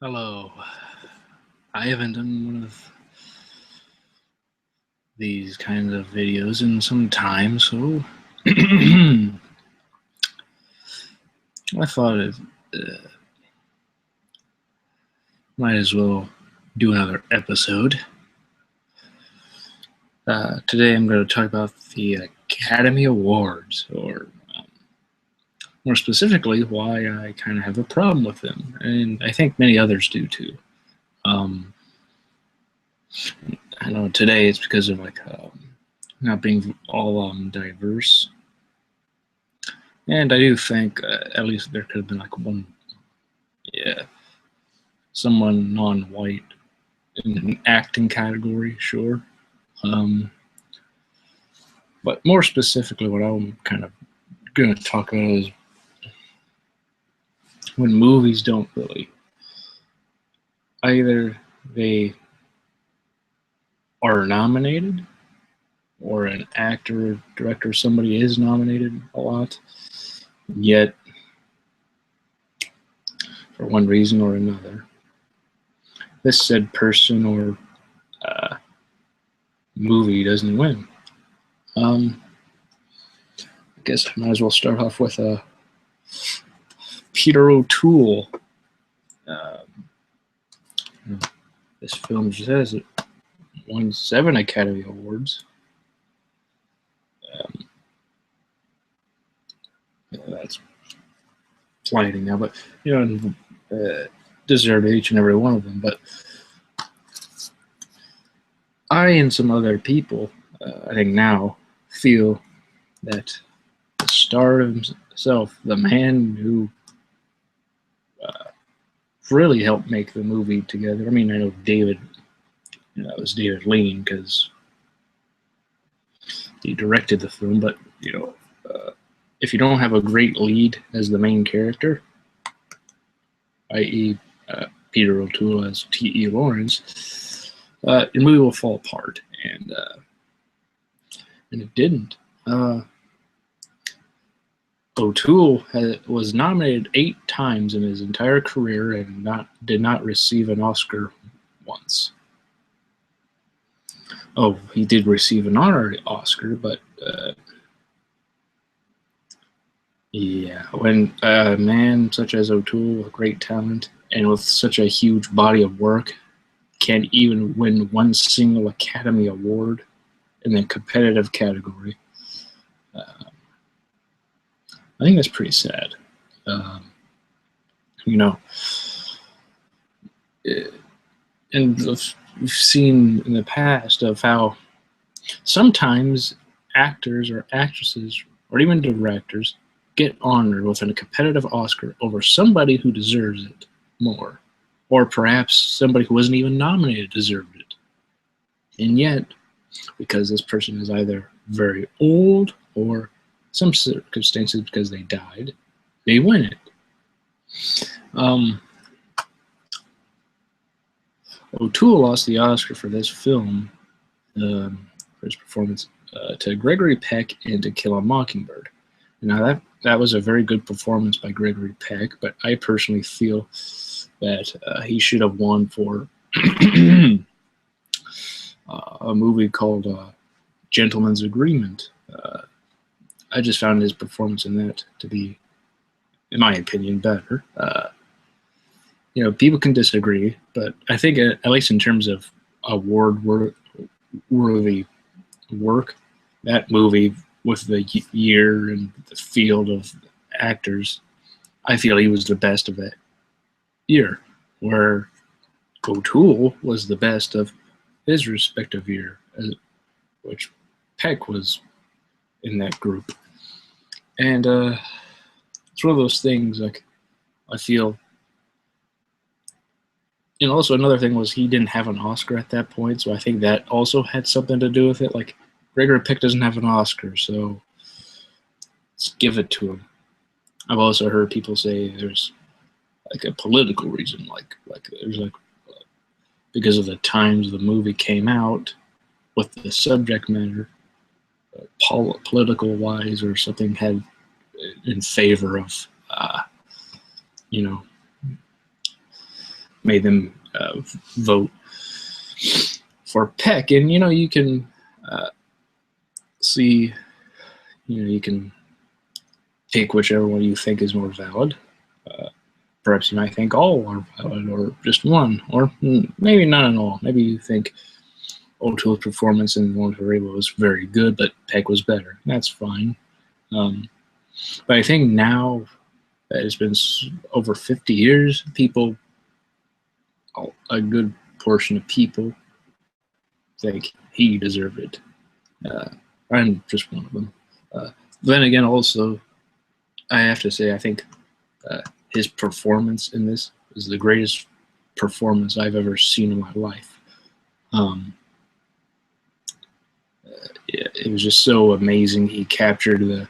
Hello. I haven't done one of these kinds of videos in some time, so I thought it might as well do another episode. Today I'm going to talk about the Academy Awards, or more specifically, why I kind of have a problem with them, and I think many others do too. I know today it's because of not being all diverse, and I do think at least there could have been one, someone non-white in an acting category, sure. But more specifically, what I'm kind of going to talk about is when movies don't really, either they are nominated, or an actor, director, somebody is nominated a lot, yet for one reason or another, this said person or movie doesn't win. I guess I might as well start off with Peter O'Toole. This film says it won 7 Academy Awards. That's flying now, but deserved each and every one of them. But I and some other people, I think now, feel that the star himself, the man who really helped make the movie together. I mean, I know David, it was David Lean because he directed the film, but if you don't have a great lead as the main character, i.e. Peter O'Toole as T.E. Lawrence, your movie will fall apart, and it didn't. O'Toole was nominated 8 times in his entire career and did not receive an Oscar once. Oh, he did receive an honorary Oscar, but when a man such as O'Toole, with great talent and with such a huge body of work, can't even win one single Academy Award in the competitive category, I think that's pretty sad. And we've seen in the past of how sometimes actors or actresses or even directors get honored with a competitive Oscar over somebody who deserves it more, or perhaps somebody who wasn't even nominated deserved it. And yet, because this person is either very old or some circumstances because they died, they win it. O'Toole lost the Oscar for this film, for his performance, to Gregory Peck in To Kill a Mockingbird. Now that was a very good performance by Gregory Peck, but I personally feel that he should have won for a movie called Gentleman's Agreement. I just found his performance in that to be, in my opinion, better. People can disagree, but I think at least in terms of award-worthy work, that movie with the year and the field of actors, I feel he was the best of that year, where O'Toole was the best of his respective year, which Peck was in that group. And it's one of those things, like, I feel. And also another thing was he didn't have an Oscar at that point, so I think that also had something to do with it. Like, Gregory Peck doesn't have an Oscar, so let's give it to him. I've also heard people say there's like a political reason, like there's because of the times the movie came out, with the subject matter, political wise or something, had in favor of made them vote for Peck. And you can see, you can take whichever one you think is more valid. Perhaps you might think all are valid, or just one, or maybe none at all. Maybe you think O'Toole's performance in One for Rainbow was very good, but Peck was better. That's fine. But I think now that it's been over 50 years, a good portion of people think he deserved it. I'm just one of them. Then again, also, I have to say, I think his performance in this is the greatest performance I've ever seen in my life. It was just so amazing. He captured the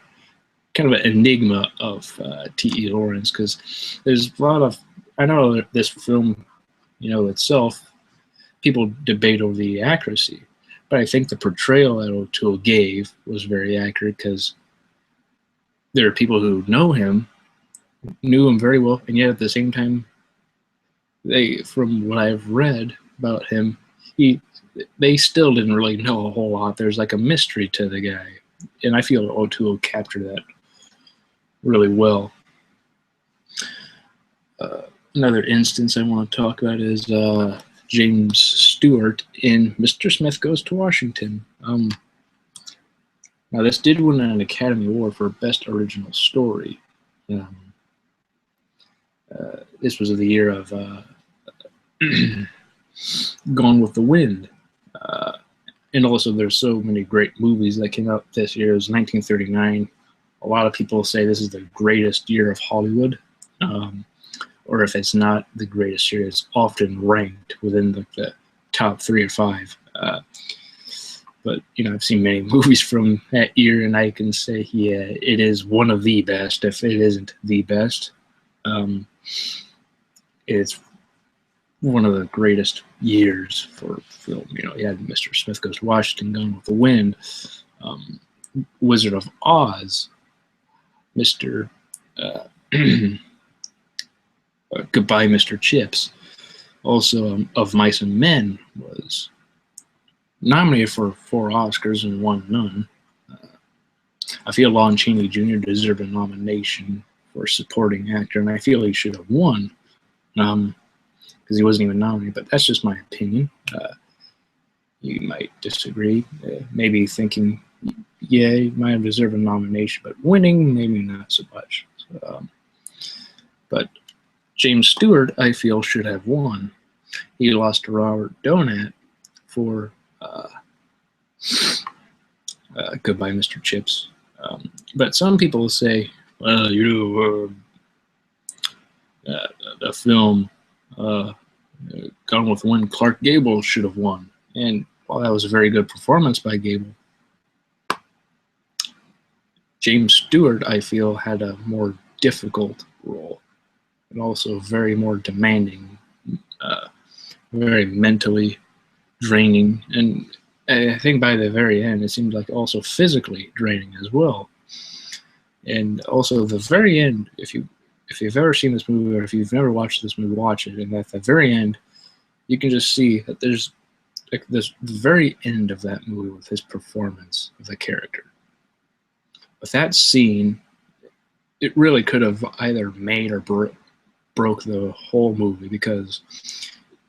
kind of an enigma of T.E. Lawrence, because there's a lot of, I know that this film, itself, people debate over the accuracy, but I think the portrayal that O'Toole gave was very accurate, because there are people who knew him very well, and yet at the same time, from what I've read about him, they still didn't really know a whole lot. There's like a mystery to the guy, and I feel O'Toole captured that really well. Another instance I want to talk about is James Stewart in Mr. Smith Goes to Washington. Now, this did win an Academy Award for Best Original Story. This was the year of Gone with the Wind. And also, there's so many great movies that came out this year. It was 1939. A lot of people say this is the greatest year of Hollywood. Or if it's not the greatest year, it's often ranked within the top 3 or 5. But, I've seen many movies from that year, and I can say, yeah, it is one of the best, if it isn't the best. It's one of the greatest years for film. You had Mr. Smith Goes to Washington, Gone with the Wind, Wizard of Oz, Mr. Goodbye, Mr. Chips. Also, Of Mice and Men was nominated for 4 Oscars and won none. I feel Lon Chaney Jr. deserved a nomination for supporting actor, and I feel he should have won, because he wasn't even nominated. But that's just my opinion. You might disagree, maybe thinking, yeah, he might have deserved a nomination, but winning, maybe not so much. But James Stewart, I feel, should have won. He lost to Robert Donat for Goodbye, Mr. Chips. But some people say, well, the film Gone with the Wind, Clark Gable should have won. And while that was a very good performance by Gable, James Stewart, I feel, had a more difficult role, and also very more demanding, very mentally draining, and I think by the very end, it seemed like also physically draining as well. And also the very end, if you've ever seen this movie, or if you've never watched this movie, watch it. And at the very end, you can just see that there's like this the very end of that movie with his performance of the character. With that scene, it really could have either made or broke the whole movie, because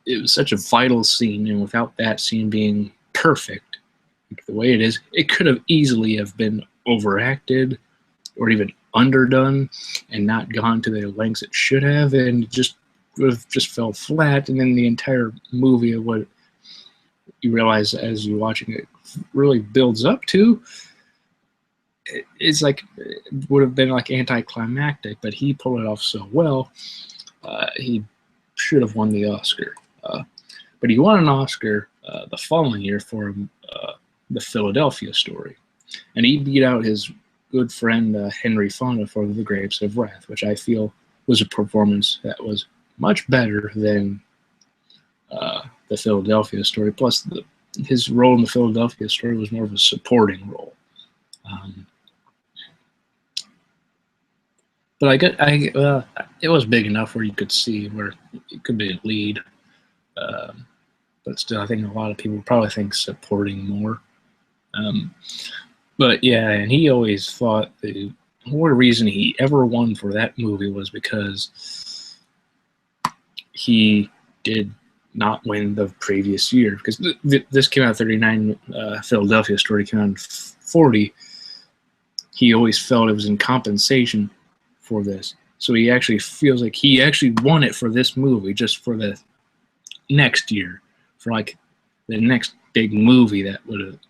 it was such a vital scene, and without that scene being perfect, like the way it is, it could have easily have been overacted or even underdone and not gone to the lengths it should have, and just would have just fell flat. And then the entire movie, of what you realize as you're watching it really builds up to, it's like it would have been like anticlimactic, but he pulled it off so well. He should have won the Oscar, but he won an Oscar the following year for The Philadelphia Story, and he beat out his good friend Henry Fonda for The Grapes of Wrath, which I feel was a performance that was much better than The Philadelphia Story. Plus, his role in The Philadelphia Story was more of a supporting role. But it was big enough where you could see where it could be a lead. But still, I think a lot of people probably think supporting more. But yeah, and he always thought the only reason he ever won for that movie was because he did not win the previous year. Because this came out in 39, Philadelphia Story came out in 40. He always felt it was in compensation for this. So he actually feels like he actually won it for this movie, just for the next year, for like the next big movie that would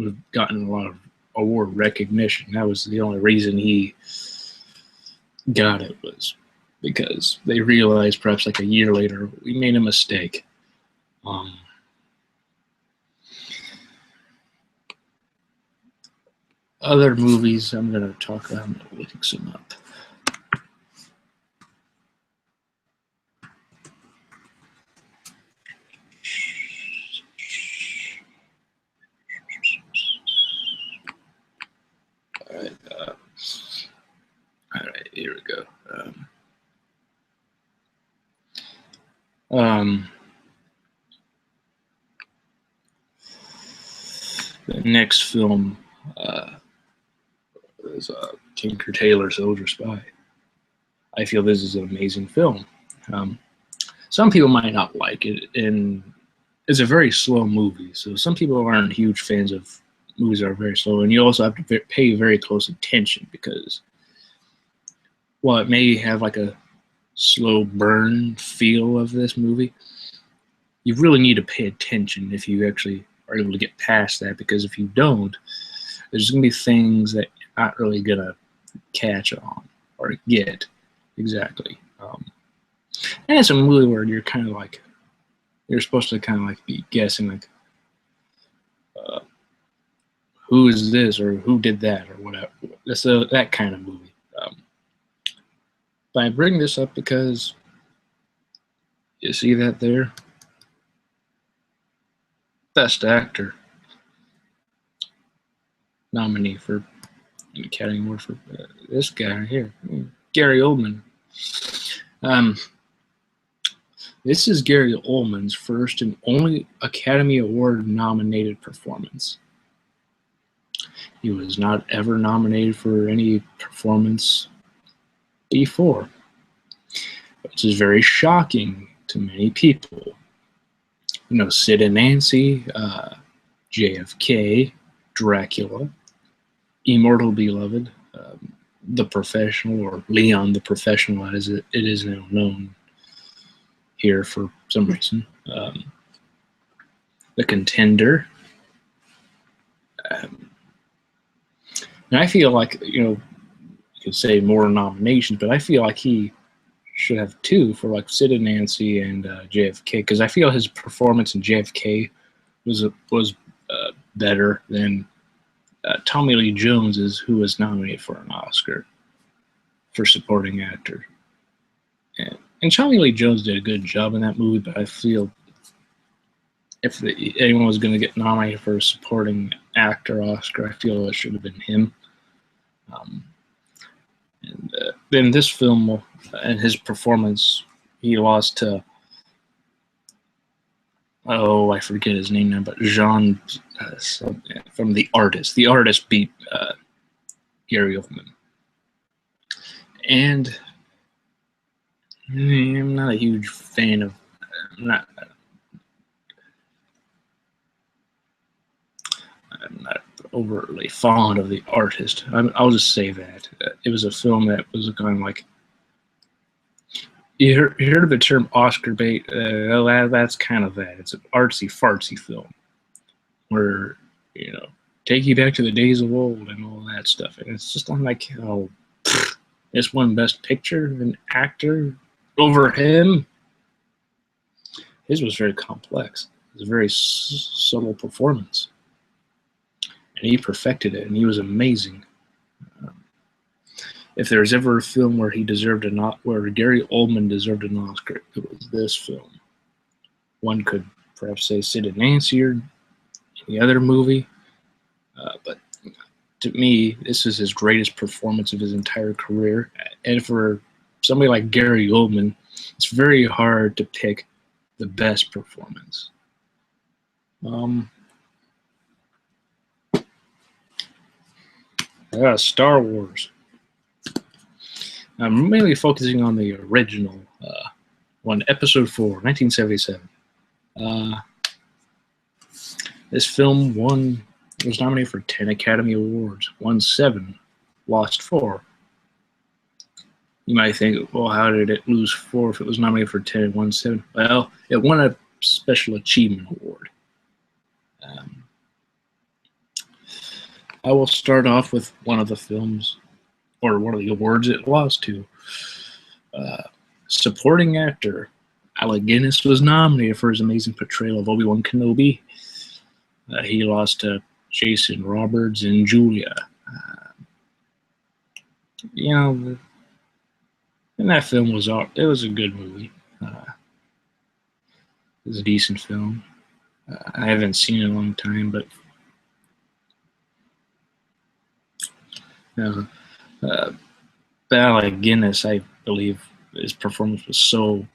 have gotten a lot of award recognition. That was the only reason he got it, was because they realized perhaps like a year later we made a mistake. Other movies I'm going to talk about. I'm looking some up. All right, here we go. The next film is Tinker Tailor Soldier Spy. I feel this is an amazing film. Some people might not like it, and it's a very slow movie, so some people aren't huge fans of movies that are very slow, and you also have to pay very close attention because while it may have like a slow burn feel of this movie, you really need to pay attention if you actually are able to get past that, because if you don't, there's going to be things that you're not really going to catch on or get exactly. And it's a movie where you're kind of like, you're supposed to kind of like be guessing like, who is this or who did that or whatever. That's that kind of movie. But I bring this up because you see that there? Best Actor nominee for an Academy Award for this guy right here, Gary Oldman. This is Gary Oldman's first and only Academy Award nominated performance. He was not ever nominated for any performance before, which is very shocking to many people. You know, Sid and Nancy, JFK, Dracula, Immortal Beloved, The Professional, or Leon the Professional as it is now known here for some reason, The Contender. And I feel like, you know, you could say more nominations, but I feel like he should have two for like Sid and Nancy and JFK, because I feel his performance in JFK was better than Tommy Lee Jones's, who was nominated for an Oscar for supporting actor. And Tommy Lee Jones did a good job in that movie, but I feel if anyone was going to get nominated for a supporting actor Oscar, I feel it should have been him. And then this film and his performance, he lost to, I forget his name now, but Jean from The Artist. The Artist beat Gary Oldman. And I'm not a huge fan of, I'm not overtly fond of The Artist. I'll just say that. It was a film that was kind of like, you heard of the term Oscar bait? That's kind of that. It's an artsy-fartsy film where, you know, take you back to the days of old and all that stuff. And it's just, I'm like, oh, this won Best Picture, an actor over him. His was very complex. It was a very subtle performance. And he perfected it, and he was amazing. If there's ever a film where where Gary Oldman deserved an Oscar, it was this film. One could perhaps say Sid and Nancy or any other movie, but to me, this is his greatest performance of his entire career. And for somebody like Gary Oldman, it's very hard to pick the best performance. Star Wars. I'm mainly focusing on the original one, Episode 4, 1977. This film was nominated for 10 Academy Awards, won 7, lost 4. You might think, well, how did it lose 4 if it was nominated for 10 and won 7? Well, it won a Special Achievement Award. I will start off with one of the films, or one of the awards it lost to. Supporting actor, Alec Guinness was nominated for his amazing portrayal of Obi-Wan Kenobi. He lost to Jason Robards and Julia. And that film was a good movie. It was a decent film. I haven't seen it in a long time, but Alec Guinness, I believe his performance was so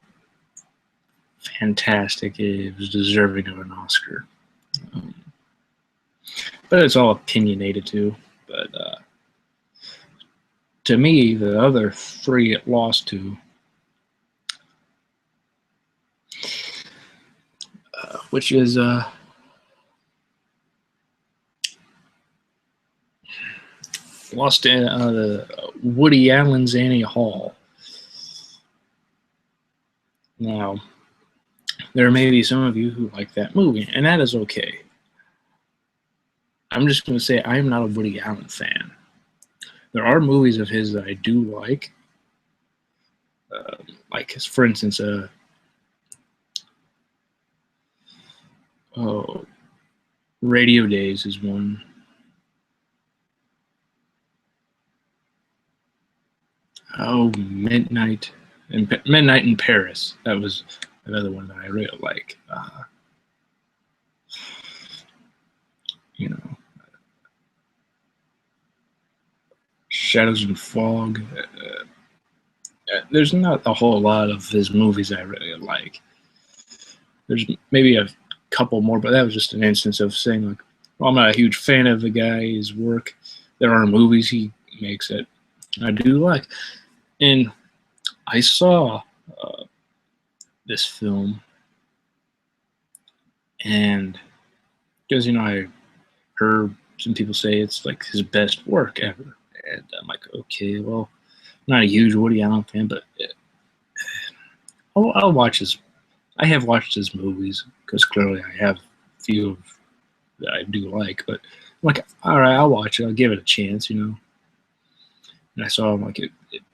fantastic. It was deserving of an Oscar. But it's all opinionated too. But to me, the other 3 it lost to, which is lost in the Woody Allen's Annie Hall. Now, there may be some of you who like that movie, and that is okay. I'm just going to say I am not a Woody Allen fan. There are movies of his that I do like. For instance, Radio Days is one. Midnight in Paris. That was another one that I really like. Shadows and Fog. There's not a whole lot of his movies I really like. There's maybe a couple more, but that was just an instance of saying, like, well, I'm not a huge fan of the guy's work. There are movies he makes that I do like. And I saw this film, and because, I heard some people say it's like his best work ever. And I'm like, okay, well, I'm not a huge Woody Allen fan, but I'll watch his. I have watched his movies because clearly I have a few that I do like. But I'm like, all right, I'll watch it. I'll give it a chance, And I saw him, like, it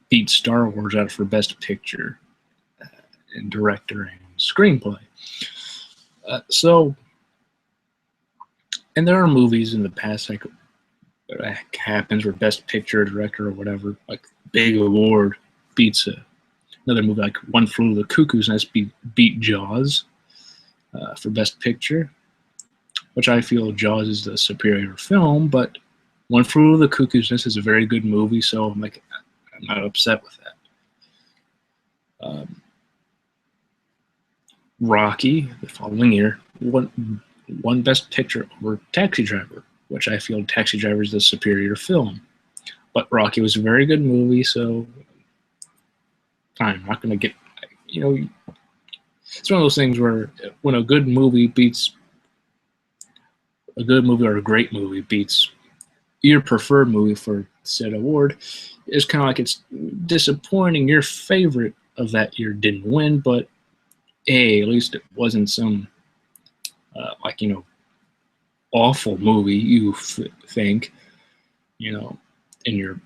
beat Star Wars out for Best Picture and Director and Screenplay. And there are movies in the past that happens where Best Picture, Director, or whatever, like, big award beats another movie, like One Flew Over the Cuckoo's Nest beat Jaws for Best Picture, which I feel Jaws is the superior film, but One Flew Over the Cuckoo's Nest is a very good movie, so I'm not upset with that. Rocky, the following year, won Best Picture over Taxi Driver, which I feel Taxi Driver is the superior film. But Rocky was a very good movie, so I'm not going to get, it's one of those things where when a good movie beats a good movie or a great movie beats your preferred movie for said award, it's kind of like it's disappointing your favorite of that year didn't win, but hey, at least it wasn't some awful movie you think,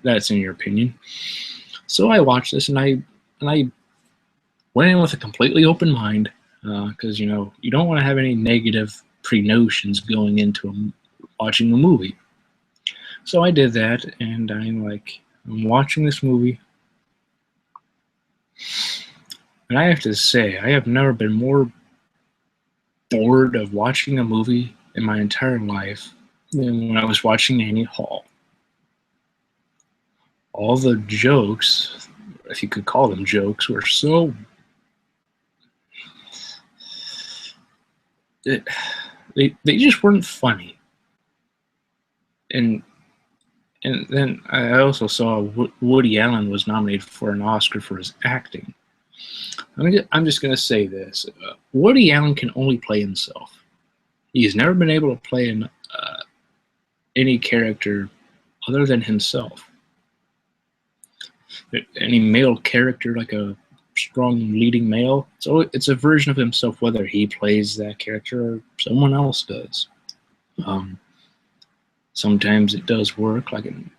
that's in your opinion. So I watched this and I went in with a completely open mind because you don't want to have any negative pre-notions going into watching a movie. So I did that, and I'm watching this movie, and I have to say, I have never been more bored of watching a movie in my entire life than when I was watching Annie Hall. all the jokes, if you could call them jokes, were so they just weren't funny. And then I also saw Woody Allen was nominated for an Oscar for his acting. I'm just going to say this. Woody Allen can only play himself. He's never been able to play any character other than himself. Any male character, like a strong leading male, so it's a version of himself, whether he plays that character or someone else does. Sometimes it does work, like in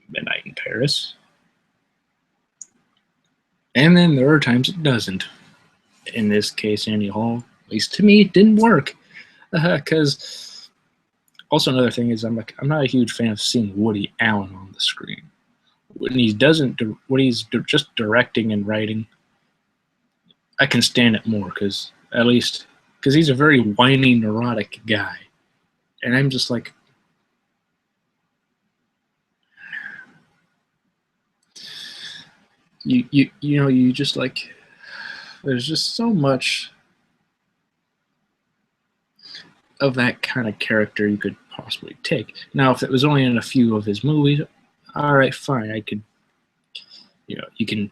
Midnight in Paris. And then there are times it doesn't. In this case, Annie Hall, at least to me, it didn't work. Because also another thing is I'm not a huge fan of seeing Woody Allen on the screen. When he's just directing and writing, I can stand it more because he's a very whiny, neurotic guy, and I'm just like, you just like, there's just so much of that kind of character you could possibly take. Now, if it was only in a few of his movies, all right, fine, I could, you can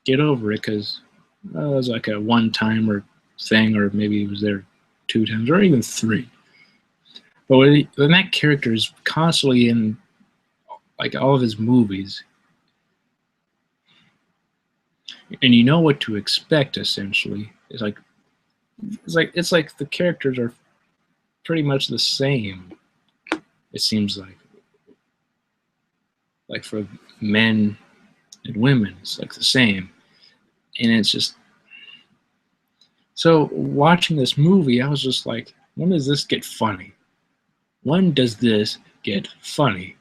get over it because it was like a one-timer thing, or maybe he was there 2 times, or even 3. But when that character is constantly in like all of his movies, and you know what to expect, essentially, it's like the characters are pretty much the same. It seems like for men and women, it's like the same, and it's just so watching this movie, I was just like, when does this get funny? When does this get funny?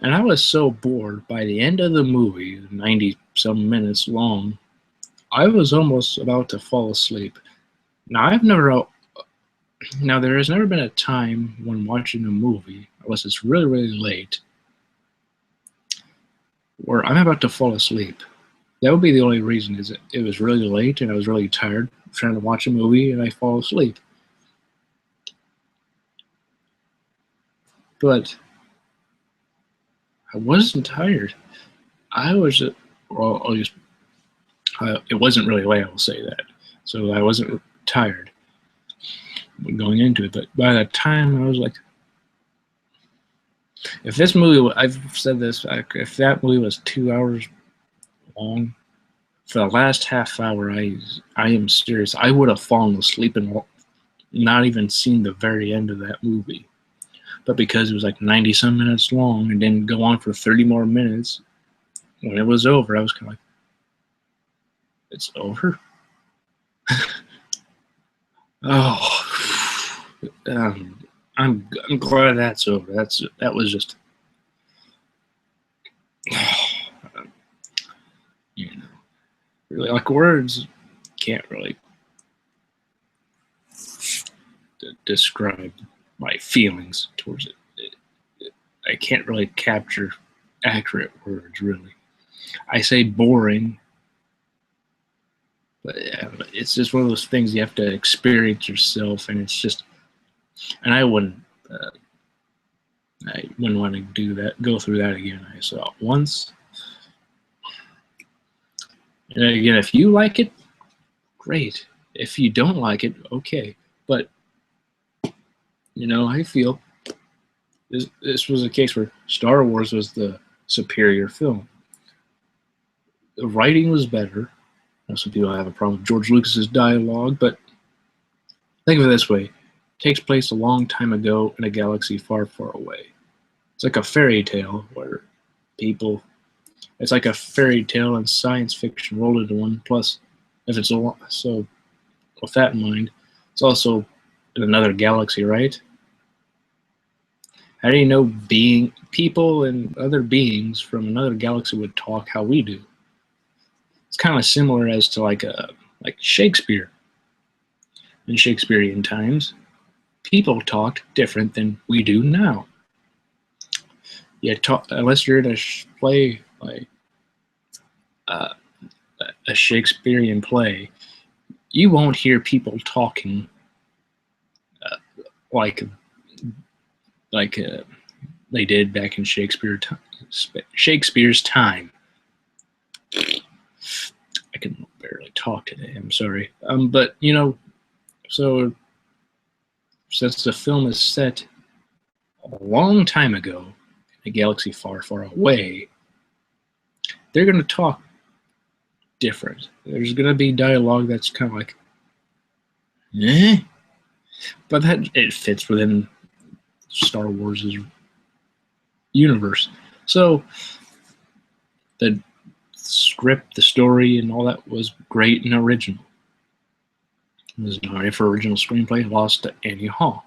And I was so bored by the end of the movie, 90-some minutes long, I was almost about to fall asleep. Now, there has never been a time when watching a movie, unless it's really, really late, where I'm about to fall asleep. That would be the only reason, is it was really late and I was really tired trying to watch a movie and I fall asleep. But I wasn't tired. I was, well, it wasn't really late, I will say that. So I wasn't tired going into it. But by that time, I was like, if this movie, I've said this, if that movie was 2 hours long, for the last half hour, I am serious, I would have fallen asleep and not even seen the very end of that movie. But because it was like 90-some minutes long and didn't go on for 30 more minutes, when it was over, I was kind of like, it's over? Oh, I'm glad that's over. That was just, really, like, words can't really describe my feelings towards it. I can't really capture accurate words, really. I say boring, but it's just one of those things you have to experience yourself, and it's just, and I wouldn't want to go through that again. I saw it once. And again, if you like it, great. If you don't like it, okay. But, I feel this was a case where Star Wars was the superior film. The writing was better. Some people have a problem with George Lucas's dialogue, but think of it this way. It takes place a long time ago in a galaxy far, far away. It's like a fairy tale where it's like a fairy tale and science fiction rolled into one. Plus, if it's so with that in mind, it's also in another galaxy, right? How do you know people and other beings from another galaxy would talk how we do? It's kind of similar as to like Shakespeare. In Shakespearean times, people talked different than we do now. Yeah, unless you're in a play like uh, a Shakespearean play, you won't hear people talking uh, like like they did back in Shakespeare's time. I can barely talk today. I'm sorry. But so since the film is set a long time ago in a galaxy far, far away, they're going to talk different. There's going to be dialogue that's kind of like, eh? But that it fits within Star Wars' universe. So the script, the story, and all that was great and original. It was nominated for original screenplay, lost to Annie Hall.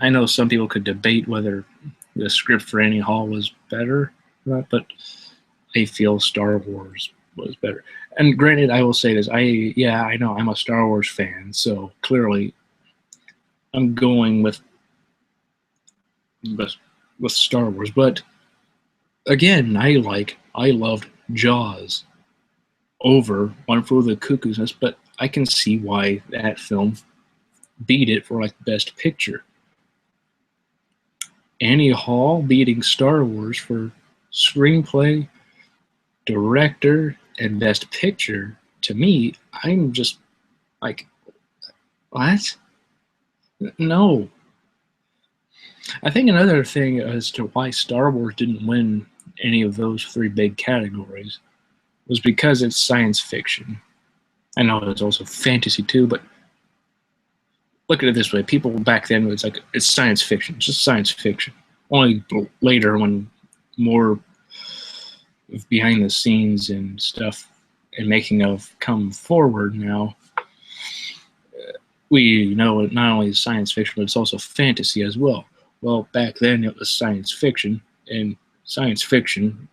I know some people could debate whether the script for Annie Hall was better or not, but I feel Star Wars was better. And granted, I will say this: I know I'm a Star Wars fan, so clearly I'm going with Star Wars. But again, I loved Jaws over One Flew Over the Cuckoo's Nest, but I can see why that film beat it for like Best Picture. Annie Hall beating Star Wars for screenplay, director, and Best Picture. To me, I'm just like, what? No. I think another thing as to why Star Wars didn't win any of those three big categories was because it's science fiction. I know it's also fantasy too, but look at it this way. People back then, it's like, it's science fiction. It's just science fiction. Only later, when more behind the scenes and stuff and making of come forward now, we know it not only is science fiction, but it's also fantasy as well. Well, back then it was science fiction, and science fiction,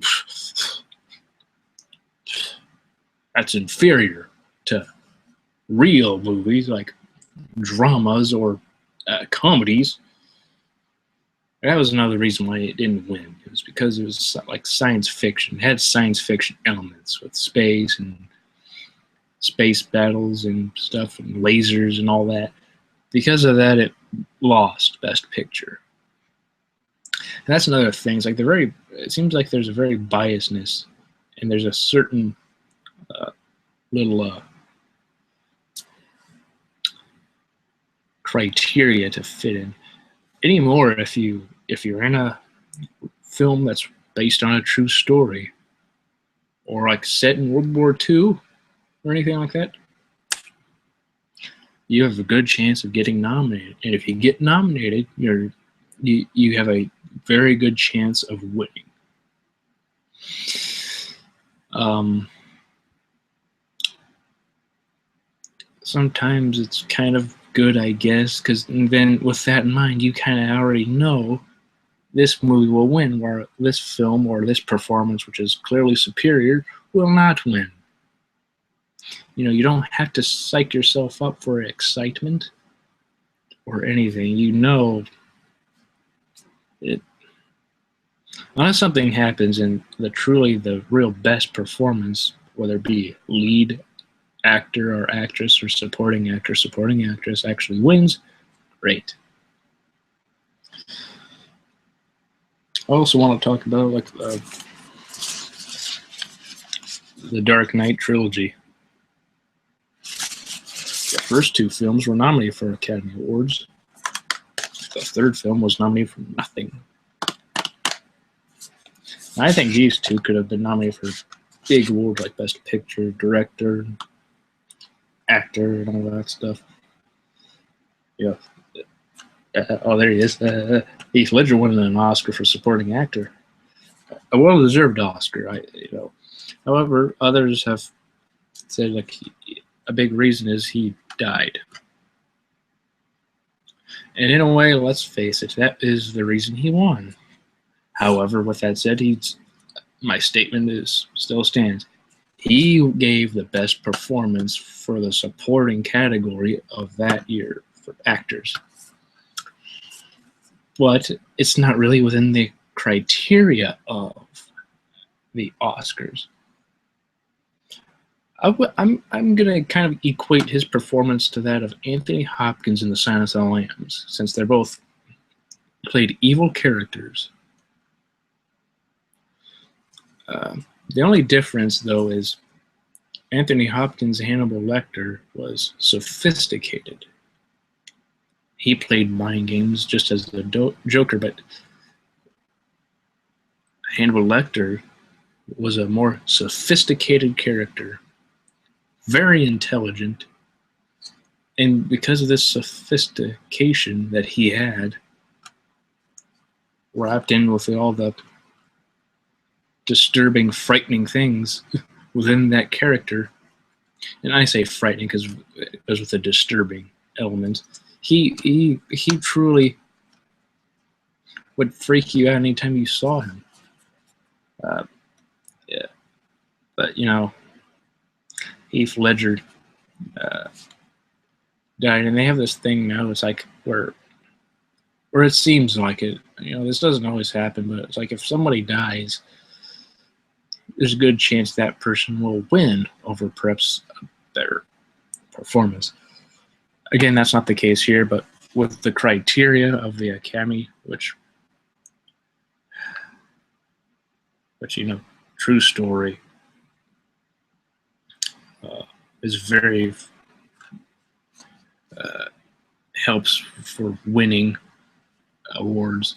that's inferior to real movies like dramas or comedies. That was another reason why it didn't win. It was because it was like science fiction. It had science fiction elements with space and space battles and stuff and lasers and all that. Because of that, it lost Best Picture. And that's another thing. It's like it seems like there's a very biasness, and there's a certain little criteria to fit in. Anymore, if you're in a film that's based on a true story, or like set in World War II or anything like that, you have a good chance of getting nominated. And if you get nominated, you have a very good chance of winning. Sometimes it's kind of good, I guess, because then with that in mind, you kind of already know this movie will win, where this film or this performance, which is clearly superior, will not win. You don't have to psych yourself up for excitement or anything. It, unless something happens and the real best performance, whether it be lead actor or actress or supporting actress actually wins, great. I also want to talk about the Dark Knight trilogy. The first two films were nominated for Academy Awards. The third film was nominated for nothing. And I think these two could have been nominated for big awards like Best Picture, Director, Actor, and all that stuff. Yeah. Oh, there he is. Heath Ledger won an Oscar for supporting actor. A well-deserved Oscar, However, others have said a big reason is he died. And in a way, let's face it, that is the reason he won. However, with that said, my statement still stands. He gave the best performance for the supporting category of that year for actors. but it's not really within the criteria of the Oscars. I'm gonna kind of equate his performance to that of Anthony Hopkins in The Silence of the Lambs, since they're both played evil characters. The only difference, though, is Anthony Hopkins' Hannibal Lecter was sophisticated. He played mind games just as the Joker, but Hannibal Lecter was a more sophisticated character, very intelligent, and because of this sophistication that he had, wrapped in with all the disturbing, frightening things within that character, and I say frightening because it goes with the disturbing element, he truly would freak you out anytime you saw him. Yeah, but Heath Ledger died, and they have this thing now. It's like where it seems like it. This doesn't always happen, but it's like if somebody dies, there's a good chance that person will win over perhaps their performance. Again, that's not the case here, but with the criteria of the Academy, which true story is very helps for winning awards.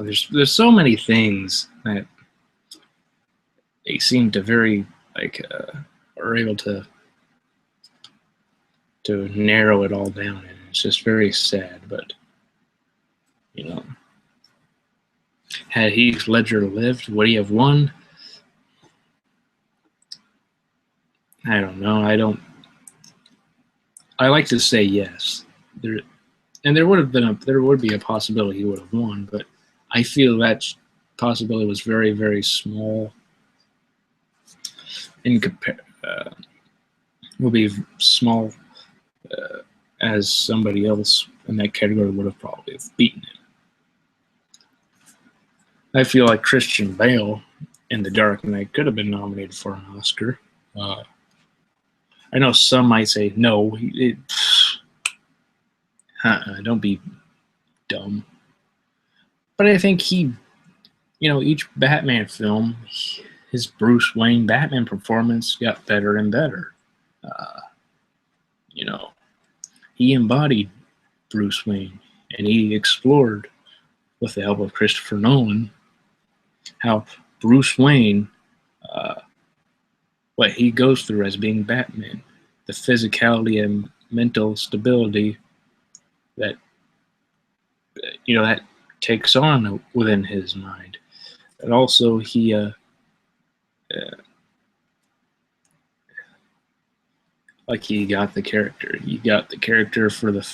There's so many things that they seem to very are able to narrow it all down, and it's just very sad. But had Heath Ledger lived, would he have won? I don't know. I like to say yes. There would be a possibility he would have won, but I feel that possibility was very, very small. Will be small as somebody else in that category would have probably beaten him. I feel like Christian Bale in The Dark Knight could have been nominated for an Oscar. I know some might say no. Don't be dumb. But I think each Batman film, his Bruce Wayne Batman performance got better and better. He embodied Bruce Wayne, and he explored, with the help of Christopher Nolan, how Bruce Wayne, what he goes through as being Batman, the physicality and mental stability that that takes on within his mind. And also he he got the character. He got the character for the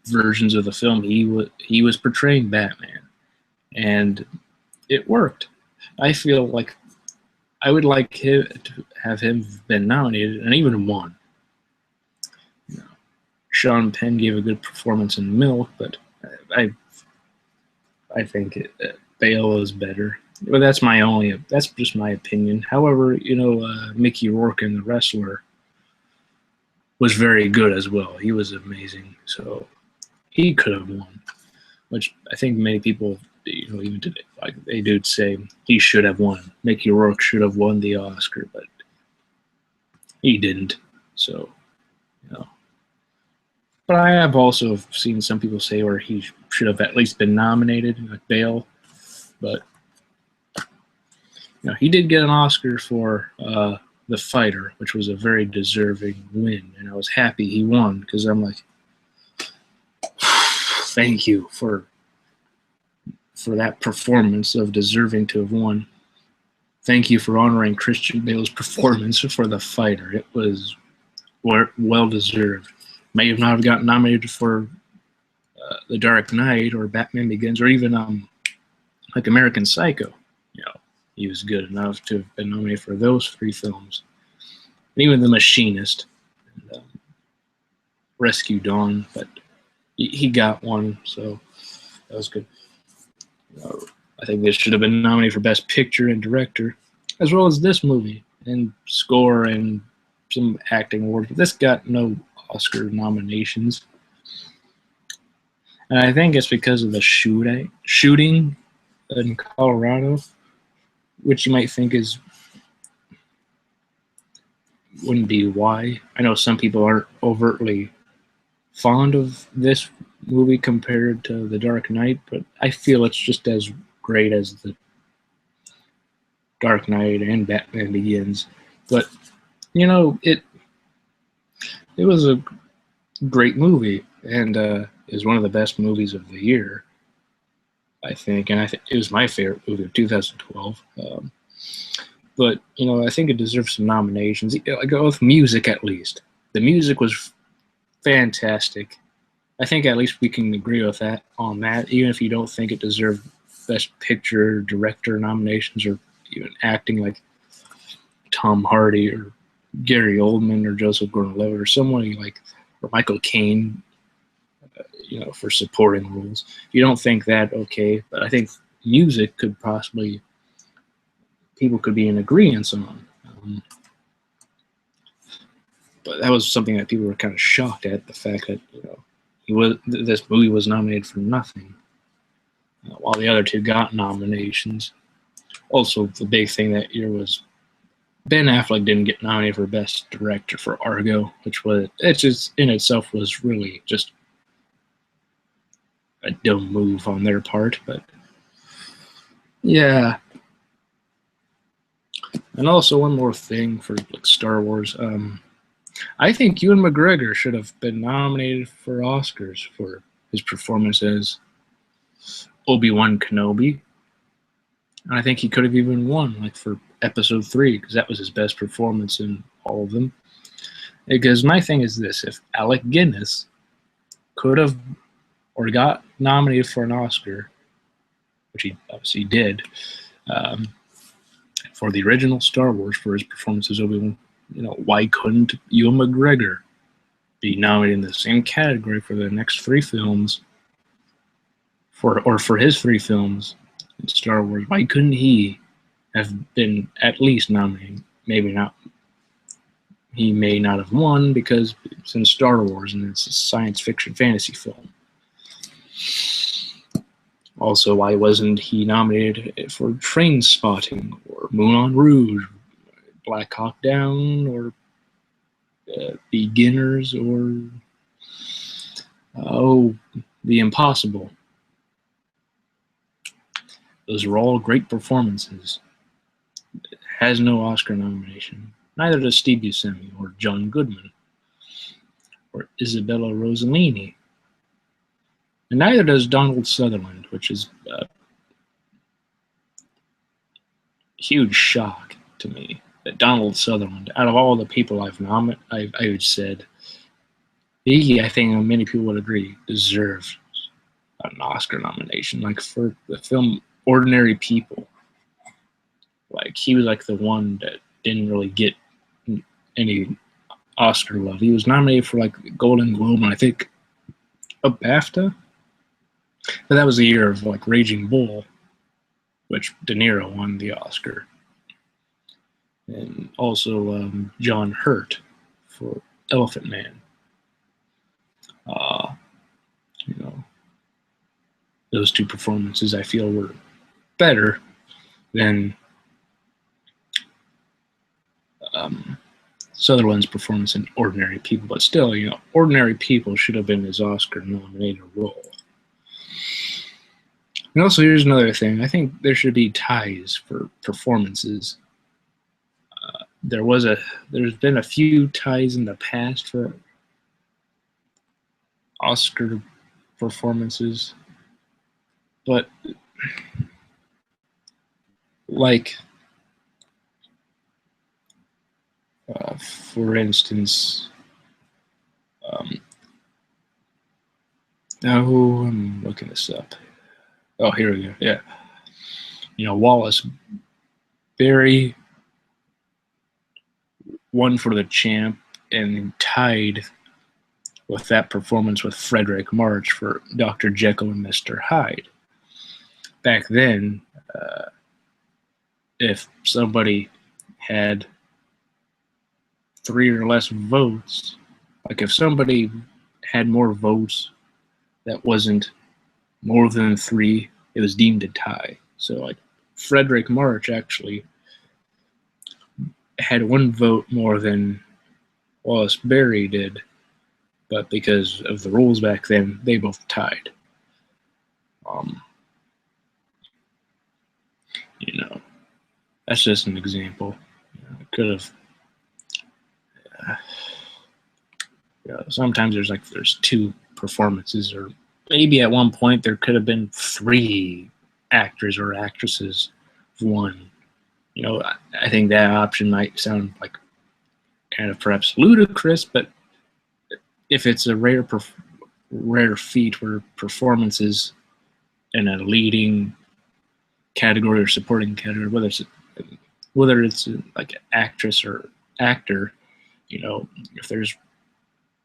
versions of the film he was portraying Batman, and it worked. I feel like I would like to have him been nominated and even won. Sean Penn gave a good performance in Milk, but I think Bale is better. But that's just my opinion. However, Mickey Rourke in The Wrestler was very good as well. He was amazing, so he could have won, which I think many people, even today, they do say he should have won. Mickey Rourke should have won the Oscar, but he didn't. So, But I have also seen some people say where he should have at least been nominated, like Bale. But he did get an Oscar for The Fighter, which was a very deserving win, and I was happy he won because I'm like, thank you for that performance of deserving to have won. Thank you for honoring Christian Bale's performance for The Fighter. It was well deserved. May have not have gotten nominated for The Dark Knight or Batman Begins or even like American Psycho. He was good enough to have been nominated for those 3 films. And even The Machinist. And, Rescue Dawn, but he got one, so that was good. I think this should have been nominated for Best Picture and Director, as well as this movie, and score and some acting awards. But this got no Oscar nominations. And I think it's because of the shooting in Colorado, which you might think wouldn't be why. I know some people aren't overtly fond of this movie compared to The Dark Knight, but I feel it's just as great as The Dark Knight and Batman Begins. But it was a great movie, and is one of the best movies of the year, I think. And I think it was my favorite movie of 2012. But I think it deserves some nominations. I go with music at least. The music was fantastic. I think at least we can agree with that on that, even if you don't think it deserved Best Picture, Director nominations, or even acting like Tom Hardy or Gary Oldman or Joseph Gordon-Levitt or someone or Michael Caine, for supporting roles. If you don't think that, okay, but I think music could possibly, people could be in agreement on. But that was something that people were kind of shocked at, the fact that this movie was nominated for nothing, while the other two got nominations. Also, the big thing that year was Ben Affleck didn't get nominated for Best Director for Argo, which just in itself was really just a dumb move on their part. But yeah. And also one more thing for Star Wars. I think Ewan McGregor should have been nominated for Oscars for his performance as Obi-Wan Kenobi. And I think he could have even won, for Episode 3, because that was his best performance in all of them. Because my thing is this: if Alec Guinness could have or got nominated for an Oscar, which he obviously did, for the original Star Wars for his performance as Obi-Wan, why couldn't Ewan McGregor be nominated in the same category for the next 3 films, for his 3 films in Star Wars? Why couldn't he have been at least nominated? Maybe not. He may not have won because it's in Star Wars and it's a science fiction fantasy film. Also, why wasn't he nominated for Train Spotting or Moulin Rouge, Black Hawk Down, or Beginners, or The Impossible? Those were all great performances. It has no Oscar nomination. Neither does Steve Buscemi or John Goodman or Isabella Rossellini. And neither does Donald Sutherland, which is a huge shock to me that Donald Sutherland, out of all the people I've said, he, I think many people would agree, deserves an Oscar nomination. For the film Ordinary People, he was the one that didn't really get any Oscar love. He was nominated for Golden Globe and I think a BAFTA. But that was the year of Raging Bull, which De Niro won the Oscar. And also John Hurt for Elephant Man. Those 2 performances I feel were better than Sutherland's performance in Ordinary People. But still, Ordinary People should have been his Oscar-nominated role. And also, here's another thing. I think there should be ties for performances. There's been a few ties in the past for Oscar performances, but for instance, I'm looking this up. Oh, here we go. Yeah. Wallace Berry won for The Champ and tied with that performance with Frederick March for Dr. Jekyll and Mr. Hyde. Back then, if somebody had 3 or less votes, like if somebody had more votes that wasn't more than 3, it was deemed a tie. So like Frederick March actually had 1 vote more than Wallace Berry did, but because of the rules back then, they both tied. You know, that's just an example. Could have. Sometimes there's 2 performances, or maybe at one point there could have been 3 actors or actresses of 1. I think that option might sound like kind of perhaps ludicrous, but if it's a rare feat where performances in a leading category or supporting category, whether it's like an actress or actor, if there's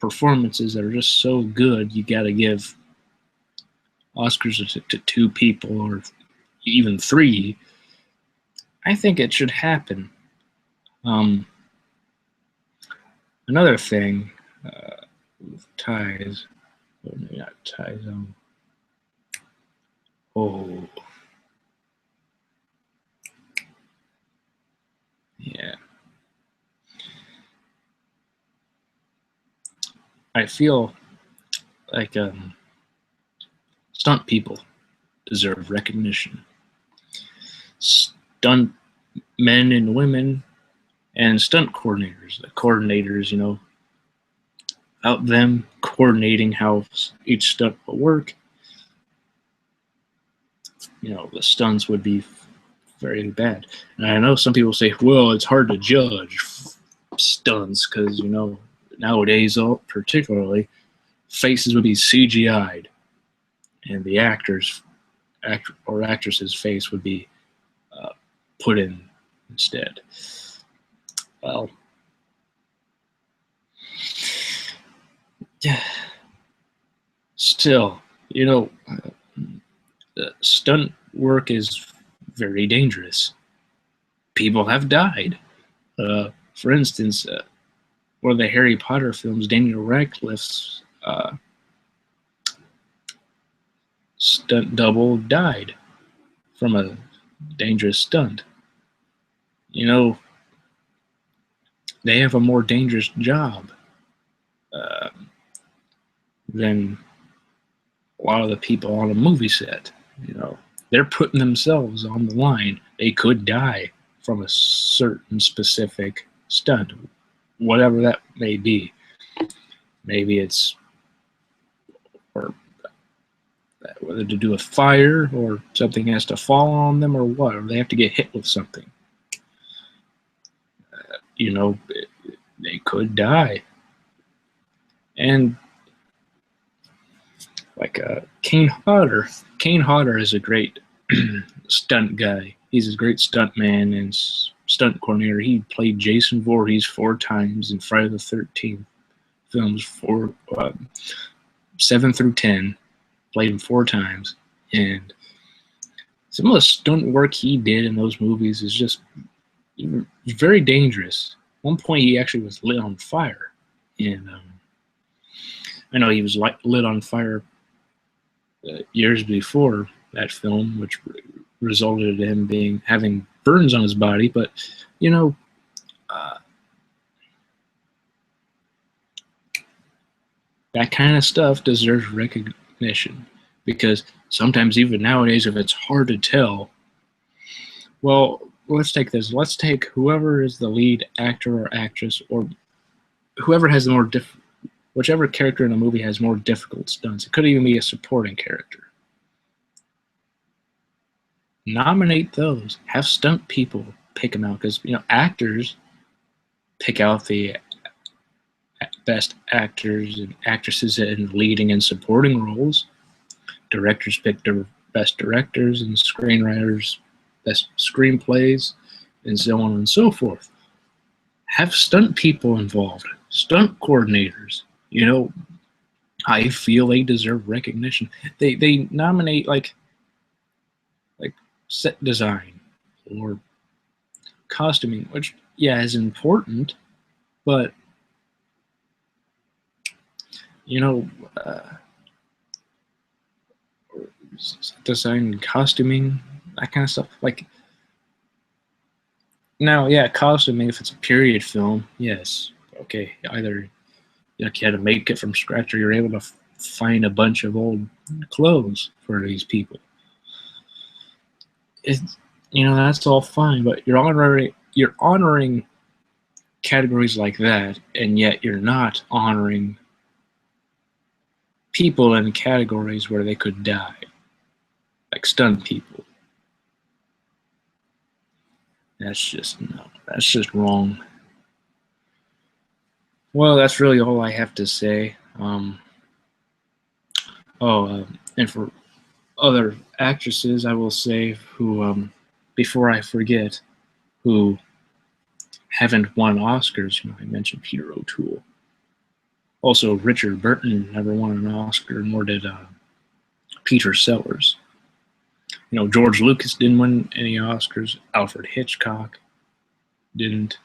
performances that are just so good, you got to give Oscars to 2 people or even 3. I think it should happen. Another thing with ties, maybe not ties. Yeah. I feel like stunt people deserve recognition. Stunt men and women and stunt coordinators. The coordinators, without them coordinating how each stunt will work, the stunts would be very bad. And I know some people say, well, it's hard to judge stunts because, nowadays, particularly, faces would be CGI'd, and the actor or actress's face would be put in instead. Well, yeah. Still, stunt work is very dangerous. People have died. For instance, one of the Harry Potter films, Daniel Radcliffe's stunt double died from a dangerous stunt. They have a more dangerous job than a lot of the people on a movie set. They're putting themselves on the line. They could die from a certain specific stunt, whatever that may be. Maybe it's whether to do a fire or something has to fall on them or what, or they have to get hit with something. They could die. And like Kane Hodder. Kane Hodder is a great stunt guy. He's a great stunt man and stunt coordinator. He played Jason Voorhees 4 times in Friday the 13th films, 7 through 10. Played him 4 times. And some of the stunt work he did in those movies is just very dangerous. At one point, he actually was lit on fire. And I know he was lit on fire years before that film, which resulted in him having burns on his body. But that kind of stuff deserves recognition, because sometimes even nowadays, if it's hard to tell, well, let's take this. Let's take whoever is the lead actor or actress, or whoever has the more whichever character in a movie has more difficult stunts. It could even be a supporting character. Nominate those. Have stunt people pick them out, because actors pick out the best actors and actresses in leading and supporting roles. Directors pick the best directors, and screenwriters best screenplays, and so on and so forth. Have stunt people involved, stunt coordinators. I feel they deserve recognition. They nominate like set design or costuming, which yeah is important, but you know, set design, costuming, that kind of stuff. Like now, yeah, costuming if it's a period film, yes, okay, either like you had to make it from scratch or you're able to find a bunch of old clothes for these people. It's, that's all fine, but you're honoring categories like that, and yet you're not honoring people in categories where they could die, like stunned people. That's just no. That's just wrong. Well, that's really all I have to say. And for other actresses, I will say who, before I forget, who haven't won Oscars. I mentioned Peter O'Toole. Also, Richard Burton never won an Oscar, nor did Peter Sellers. George Lucas didn't win any Oscars. Alfred Hitchcock didn't.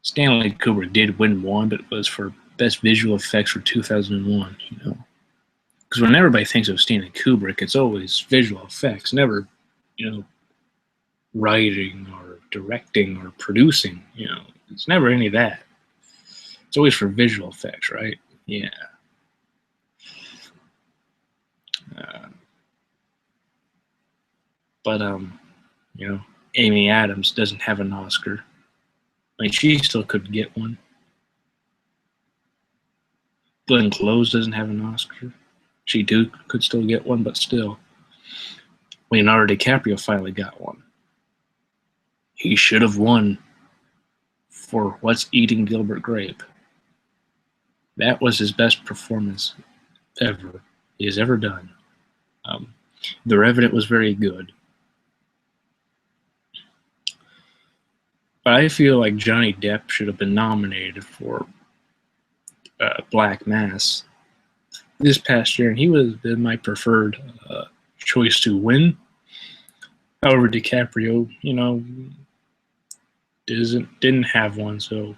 Stanley Kubrick did win one, but it was for Best Visual Effects for 2001, Because when everybody thinks of Stanley Kubrick, it's always visual effects, never, writing or directing or producing, It's never any of that. It's always for visual effects, right? Yeah. But Amy Adams doesn't have an Oscar. I mean, she still could get one. Glenn Close doesn't have an Oscar. She could still get one, but still. Leonardo DiCaprio finally got one. He should have won for What's Eating Gilbert Grape. That was his best performance ever he has ever done. The Revenant was very good. But I feel like Johnny Depp should have been nominated for Black Mass this past year, and he would have been my preferred choice to win. However, DiCaprio, didn't have one, so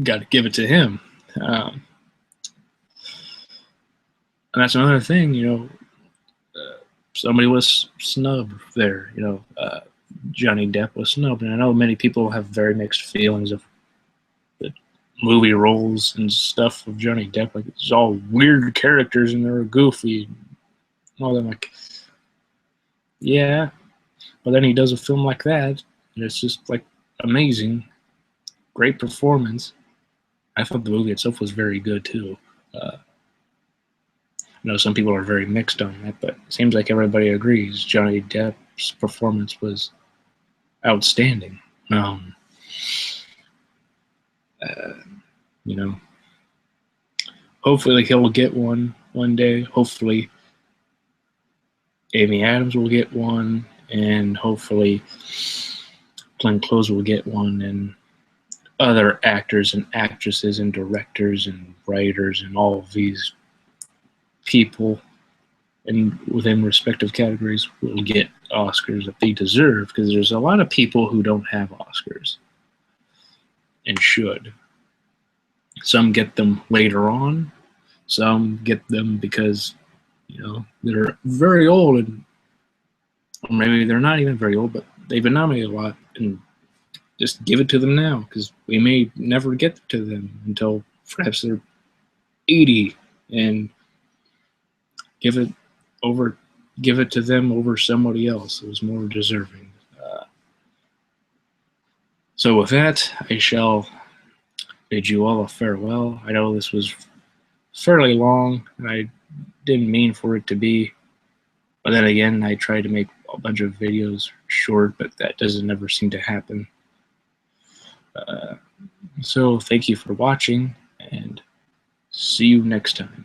got to give it to him. And that's another thing, somebody was snubbed there. Johnny Depp was snubbed, and I know many people have very mixed feelings of the movie roles and stuff of Johnny Depp. Like, it's all weird characters and they're goofy and all that. Like, yeah, but then he does a film like that, and it's just like amazing, great performance. I thought the movie itself was very good too. I know some people are very mixed on that, but it seems like everybody agrees Johnny Depp's performance was outstanding. Hopefully he'll get one day. Hopefully Amy Adams will get one, and hopefully Glenn Close will get one, and other actors and actresses and directors and writers and all of these people and within respective categories will get Oscars that they deserve, because there's a lot of people who don't have Oscars and should. Some get them later on. Some get them because, they're very old, and or maybe they're not even very old, but they've been nominated a lot, and just give it to them now, because we may never get to them until perhaps they're 80, and give it to them over somebody else who's more deserving. So with that, I shall bid you all a farewell. I know this was fairly long, and I didn't mean for it to be. But then again, I try to make a bunch of videos short, but that doesn't ever seem to happen. So thank you for watching, and see you next time.